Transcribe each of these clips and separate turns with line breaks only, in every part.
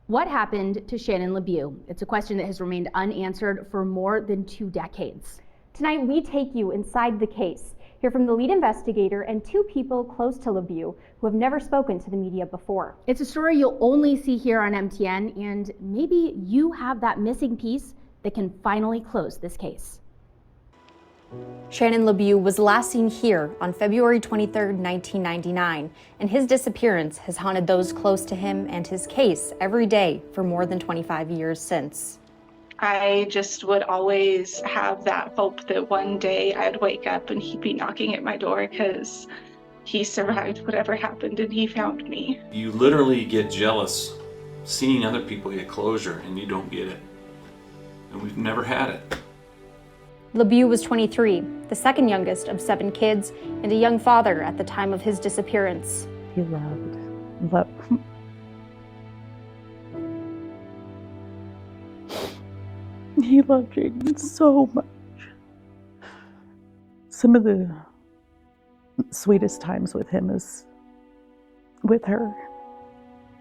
What happened to Shannon LaBau? It's a question that has remained unanswered for more than 2 decades.
Tonight, we take you inside the case, hear from the lead investigator and 2 people close to LaBau who have never spoken to the media before.
It's a story you'll only see here on MTN, and maybe you have that missing piece that can finally close this case.
Shannon LaBau was last seen here on February 23, 1999, and his disappearance has haunted those close to him and his case every day for more than 25 years since.
I just would always have that hope that one day I'd wake up and he'd be knocking at my door because he survived whatever happened and he found me.
You literally get jealous seeing other people get closure and you don't get it. And we've never had it.
LaBau was 23, the second youngest of 7 kids, and a young father at the time of his disappearance.
He loved Jaden so much. Some of the sweetest times with him is with her.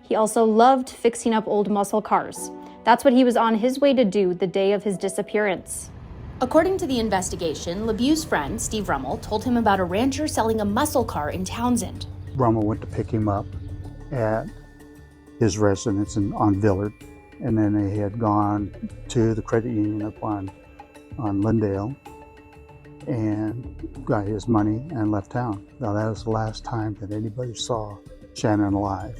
He also loved fixing up old muscle cars. That's what he was on his way to do the day of his disappearance.
According to the investigation, LaBau's friend, Steve Rummel, told him about a rancher selling a muscle car in Townsend.
Rummel went to pick him up at his residence on Villard, and then they had gone to the credit union up on Lindale and got his money and left town. Now, that was the last time that anybody saw Shannon alive.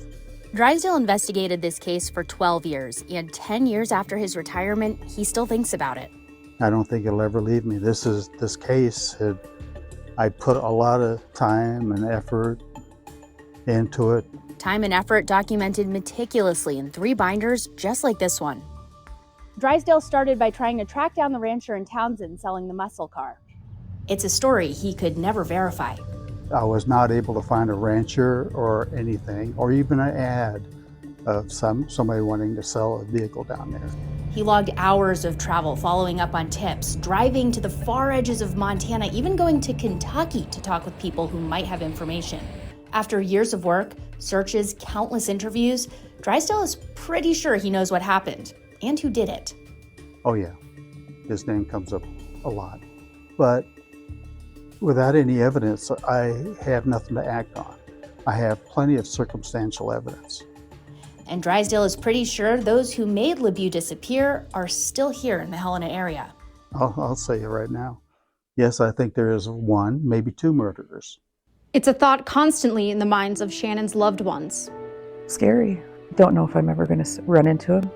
Drysdale investigated this case for 12 years, and 10 years after his retirement, he still thinks about it.
I don't think it'll ever leave me. This case, I put a lot of time and effort into it.
Time and effort documented meticulously in 3 binders just like this one.
Drysdale started by trying to track down the rancher in Townsend selling the muscle car.
It's a story he could never verify.
I was not able to find a rancher or anything, or even an ad of somebody wanting to sell a vehicle down there.
He logged hours of travel following up on tips, driving to the far edges of Montana, even going to Kentucky to talk with people who might have information. After years of work, searches, countless interviews, Drysdale is pretty sure he knows what happened and who did it.
Oh yeah, his name comes up a lot. But without any evidence, I have nothing to act on. I have plenty of circumstantial evidence.
And Drysdale is pretty sure those who made LaBau disappear are still here in the Helena area.
I'll say it right now. Yes, I think there is 1, maybe 2 murderers.
It's a thought constantly in the minds of Shannon's loved ones.
Scary. Don't know if I'm ever going to run into him.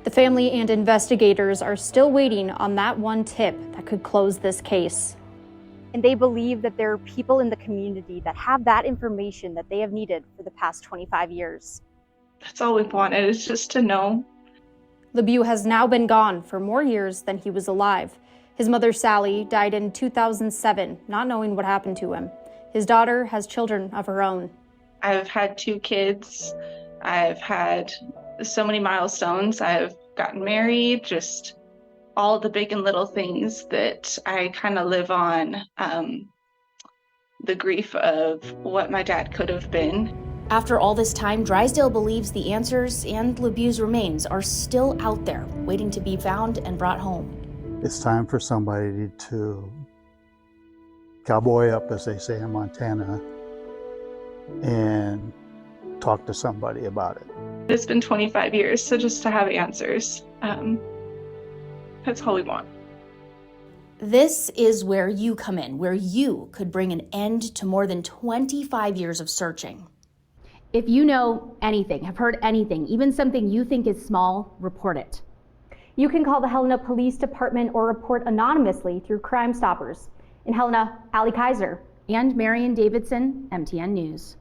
The family and investigators are still waiting on that one tip that could close this case.
And they believe that there are people in the community that have that information that they have needed for the past 25 years.
That's all we've wanted, is just to know.
LaBau has now been gone for more years than he was alive. His mother, Sally, died in 2007, not knowing what happened to him. His daughter has children of her own.
I've had 2 kids. I've had so many milestones. I've gotten married, just all the big and little things that I kind of live on, the grief of what my dad could have been.
After all this time, Drysdale believes the answers and LaBau's remains are still out there, waiting to be found and brought home.
It's time for somebody to cowboy up, as they say in Montana, and talk to somebody about it.
It's been 25 years, so just to have answers, that's all we want.
This is where you come in, where you could bring an end to more than 25 years of searching. If you know anything, have heard anything, even something you think is small, report it.
You can call the Helena Police Department or report anonymously through Crime Stoppers. In Helena, Allie Kaiser
and Marion Davidson, MTN News.